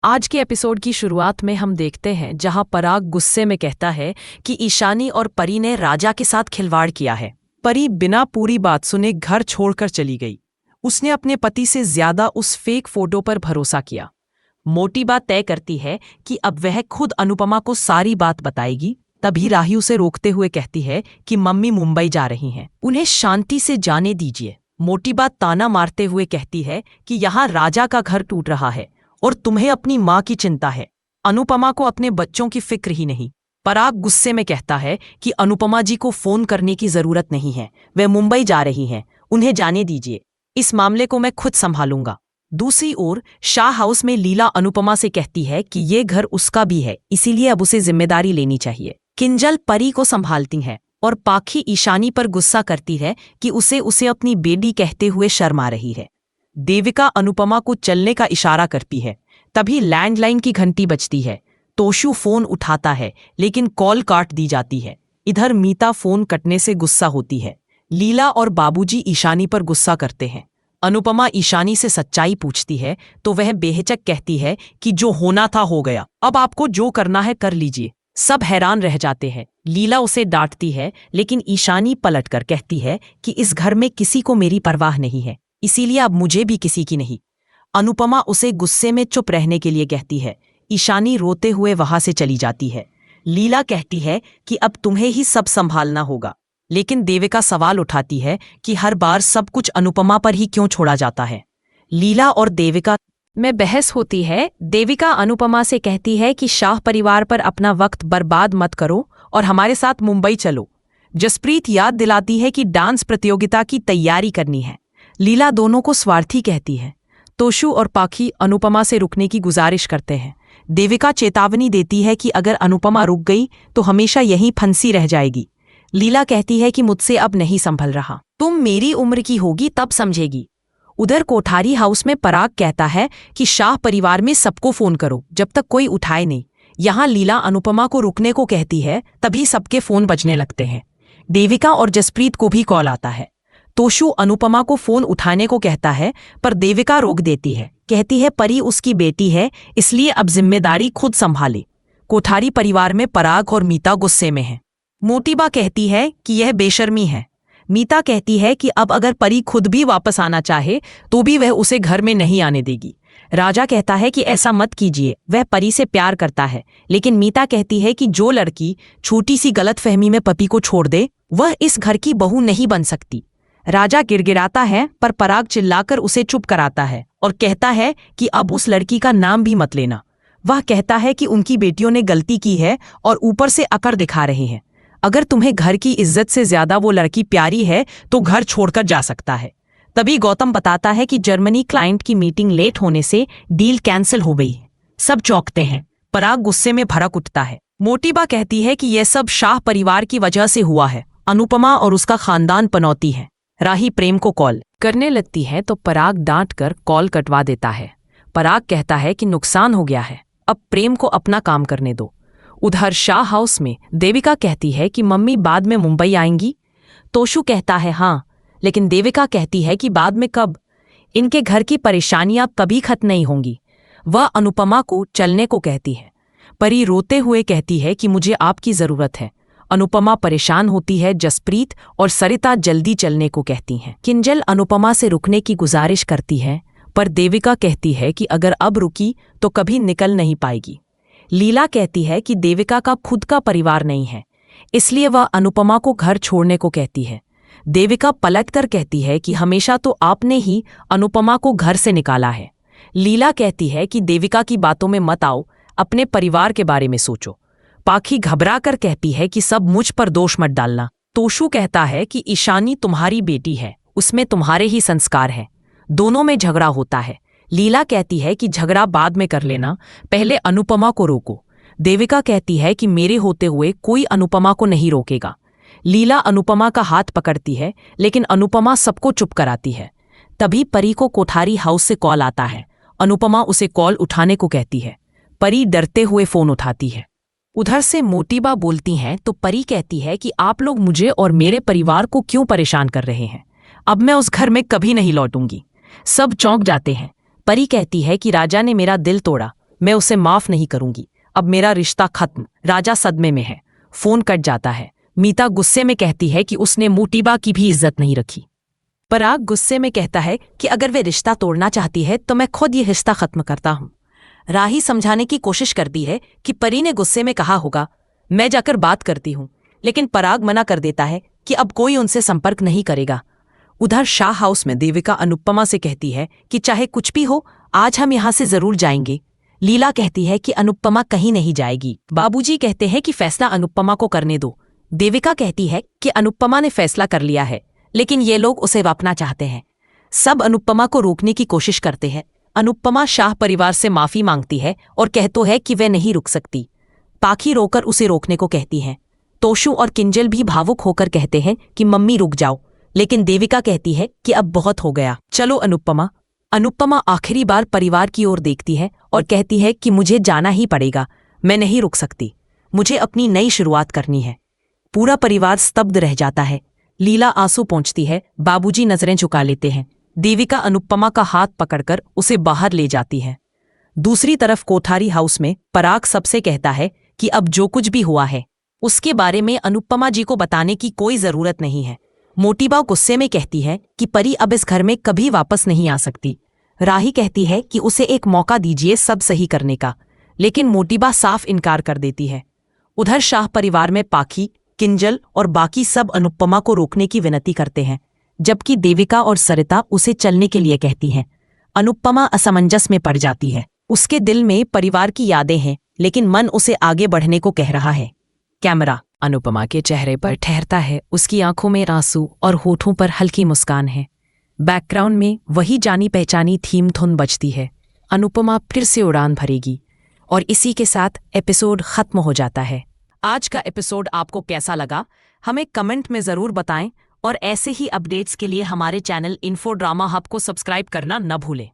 आज के एपिसोड की शुरुआत में हम देखते हैं जहां पराग गुस्से में कहता है कि ईशानी और परी ने राजा के साथ खिलवाड़ किया है। परी बिना पूरी बात सुने घर छोड़कर चली गई। उसने अपने पति से ज्यादा उस फेक फोटो पर भरोसा किया। मोटी बात तय करती है कि अब वह खुद अनुपमा को सारी बात बताएगी। तभी राही उसे रोकते हुए कहती है कि मम्मी मुंबई जा रही हैं, उन्हें शांति से जाने दीजिए। मोटी बात ताना मारते हुए कहती है कि यहाँ राजा का घर टूट रहा है और तुम्हें अपनी माँ की चिंता है, अनुपमा को अपने बच्चों की फिक्र ही नहीं। पराग गुस्से में कहता है कि अनुपमा जी को फोन करने की जरूरत नहीं है, वे मुंबई जा रही हैं, उन्हें जाने दीजिए, इस मामले को मैं खुद संभालूंगा। दूसरी ओर शाह हाउस में लीला अनुपमा से कहती है कि ये घर उसका भी है, इसीलिए अब उसे जिम्मेदारी लेनी चाहिए। किंजल परी को संभालती है और पाखी ईशानी पर गुस्सा करती है कि उसे अपनी बेटी कहते हुए शर्मा रही है। देविका अनुपमा को चलने का इशारा करती है। तभी लैंडलाइन की घंटी बजती है। तोशु फोन उठाता है लेकिन कॉल काट दी जाती है। इधर मीता फोन कटने से गुस्सा होती है। लीला और बाबूजी ईशानी पर गुस्सा करते हैं। अनुपमा ईशानी से सच्चाई पूछती है तो वह बेहिचक कहती है कि जो होना था हो गया, अब आपको जो करना है कर लीजिए। सब हैरान रह जाते हैं। लीला उसे डांटती है लेकिन ईशानी पलटकर कहती है कि इस घर में किसी को मेरी परवाह नहीं है, इसीलिए अब मुझे भी किसी की नहीं। अनुपमा उसे गुस्से में चुप रहने के लिए कहती है। ईशानी रोते हुए वहां से चली जाती है। लीला कहती है कि अब तुम्हें ही सब संभालना होगा, लेकिन देविका सवाल उठाती है कि हर बार सब कुछ अनुपमा पर ही क्यों छोड़ा जाता है। लीला और देविका में बहस होती है। देविका अनुपमा से कहती है कि शाह परिवार पर अपना वक्त बर्बाद मत करो और हमारे साथ मुंबई चलो। जसप्रीत याद दिलाती है कि डांस प्रतियोगिता की तैयारी करनी है। लीला दोनों को स्वार्थी कहती है। तोशु और पाखी अनुपमा से रुकने की गुजारिश करते हैं। देविका चेतावनी देती है कि अगर अनुपमा रुक गई तो हमेशा यहीं फंसी रह जाएगी। लीला कहती है कि मुझसे अब नहीं संभल रहा, तुम मेरी उम्र की होगी तब समझेगी। उधर कोठारी हाउस में पराग कहता है कि शाह परिवार में सबको फोन करो जब तक कोई उठाए नहीं। यहाँ लीला अनुपमा को रुकने को कहती है, तभी सबके फोन बजने लगते हैं। देविका और जसप्रीत को भी कॉल आता है। तोशु अनुपमा को फोन उठाने को कहता है पर देविका रोक देती है, कहती है परी उसकी बेटी है, इसलिए अब जिम्मेदारी खुद संभाले। कोठारी परिवार में पराग और मीता गुस्से में हैं। मोटीबा कहती है कि यह बेशर्मी है। मीता कहती है कि अब अगर परी खुद भी वापस आना चाहे तो भी वह उसे घर में नहीं आने देगी। राजा कहता है कि ऐसा मत कीजिए, वह परी से प्यार करता है, लेकिन मीता कहती है कि जो लड़की छोटी सी गलतफहमी में पति को छोड़ दे वह इस घर की बहू नहीं बन सकती। राजा गिड़गिड़ाता है पर पराग चिल्लाकर उसे चुप कराता है और कहता है कि अब उस लड़की का नाम भी मत लेना। वह कहता है कि उनकी बेटियों ने गलती की है और ऊपर से अकड़ दिखा रहे हैं। अगर तुम्हें घर की इज्जत से ज्यादा वो लड़की प्यारी है तो घर छोड़कर जा सकता है। तभी गौतम बताता है कि जर्मनी क्लाइंट की मीटिंग लेट होने से डील कैंसिल हो गई। सब चौंकते हैं। पराग गुस्से में भड़क उठता है। मोटीबा कहती है कि यह सब शाह परिवार की वजह से हुआ है, अनुपमा और उसका खानदान पनौती है। राही प्रेम को कॉल करने लगती है तो पराग डांट कर कॉल कटवा देता है। पराग कहता है कि नुकसान हो गया है, अब प्रेम को अपना काम करने दो। उधर शाह हाउस में देविका कहती है कि मम्मी बाद में मुंबई आएंगी। तोशु कहता है हाँ, लेकिन देविका कहती है कि बाद में कब? इनके घर की परेशानियां कभी खत्म नहीं होंगी। वह अनुपमा को चलने को कहती है। परी रोते हुए कहती है कि मुझे आपकी जरूरत है। अनुपमा परेशान होती है। जसप्रीत और सरिता जल्दी चलने को कहती हैं। किंजल अनुपमा से रुकने की गुजारिश करती है पर देविका कहती है कि अगर अब रुकी तो कभी निकल नहीं पाएगी। लीला कहती है कि देविका का खुद का परिवार नहीं है, इसलिए वह अनुपमा को घर छोड़ने को कहती है। देविका पलटकर कहती है कि हमेशा तो आपने ही अनुपमा को घर से निकाला है। लीला कहती है कि देविका की बातों में मत आओ, अपने परिवार के बारे में सोचो। पाखी घबराकर कहती है कि सब मुझ पर दोष मत डालना। तोशु कहता है कि ईशानी तुम्हारी बेटी है, उसमें तुम्हारे ही संस्कार हैं। दोनों में झगड़ा होता है। लीला कहती है कि झगड़ा बाद में कर लेना, पहले अनुपमा को रोको। देविका कहती है कि मेरे होते हुए कोई अनुपमा को नहीं रोकेगा। लीला अनुपमा का हाथ पकड़ती है लेकिन अनुपमा सबको चुप कराती है। तभी परी को कोठारी हाउस से कॉल आता है। अनुपमा उसे कॉल उठाने को कहती है। परी डरते हुए फोन उठाती है। उधर से मोटीबा बोलती हैं तो परी कहती है कि आप लोग मुझे और मेरे परिवार को क्यों परेशान कर रहे हैं, अब मैं उस घर में कभी नहीं लौटूंगी। सब चौंक जाते हैं। परी कहती है कि राजा ने मेरा दिल तोड़ा, मैं उसे माफ नहीं करूंगी। अब मेरा रिश्ता खत्म। राजा सदमे में है। फोन कट जाता है। मीता गुस्से में कहती है कि उसने मोटिबा की भी इज्जत नहीं रखी। पराग गुस्से में कहता है कि अगर वे रिश्ता तोड़ना चाहती है तो मैं खुद ये रिश्ता खत्म करता हूं। राही समझाने की कोशिश करती है कि परी ने गुस्से में कहा होगा, मैं जाकर बात करती हूं, लेकिन पराग मना कर देता है कि अब कोई उनसे संपर्क नहीं करेगा। उधर शाह हाउस में देविका अनुपमा से कहती है कि चाहे कुछ भी हो, आज हम यहां से जरूर जाएंगे। लीला कहती है कि अनुपमा कहीं नहीं जाएगी। बाबूजी कहते हैं कि फैसला अनुपमा को करने दो। देविका कहती है कि अनुपमा ने फैसला कर लिया है, लेकिन ये लोग उसे वापना चाहते हैं। सब अनुपमा को रोकने की कोशिश करते हैं। अनुपमा शाह परिवार से माफी मांगती है और कहतो है कि वह नहीं रुक सकती। पाखी रोकर उसे रोकने को कहती हैं। तोशु और किंजल भी भावुक होकर कहते हैं कि मम्मी रुक जाओ, लेकिन देविका कहती है कि अब बहुत हो गया, चलो अनुपमा। अनुपमा आखिरी बार परिवार की ओर देखती है और कहती है कि मुझे जाना ही पड़ेगा, मैं नहीं रुक सकती, मुझे अपनी नई शुरुआत करनी है। पूरा परिवार स्तब्ध रह जाता है। लीला आंसू पोंछती है। बाबूजी नजरें झुका लेते हैं। देविका अनुपमा का हाथ पकड़कर उसे बाहर ले जाती है। दूसरी तरफ कोठारी हाउस में पराग सबसे कहता है कि अब जो कुछ भी हुआ है उसके बारे में अनुपमा जी को बताने की कोई जरूरत नहीं है। मोटिबा गुस्से में कहती है कि परी अब इस घर में कभी वापस नहीं आ सकती। राही कहती है कि उसे एक मौका दीजिए सब सही करने का, लेकिन मोटिबा साफ इनकार कर देती है। उधर शाह परिवार में पाखी, किंजल और बाकी सब अनुपमा को रोकने की विनती करते हैं, जबकि देविका और सरिता उसे चलने के लिए कहती हैं। अनुपमा असमंजस में पड़ जाती है। उसके दिल में परिवार की यादें हैं, लेकिन मन उसे आगे बढ़ने को कह रहा है। कैमरा अनुपमा के चेहरे पर ठहरता है। उसकी आंखों में आंसू और होठों पर हल्की मुस्कान है। बैकग्राउंड में वही जानी पहचानी थीम धुन बजती है। अनुपमा फिर से उड़ान भरेगी और इसी के साथ एपिसोड खत्म हो जाता है। आज का एपिसोड आपको कैसा लगा हमें कमेंट में ज़रूर बताएं और ऐसे ही अपडेट्स के लिए हमारे चैनल इन्फो ड्रामा हब को सब्सक्राइब करना न भूलें।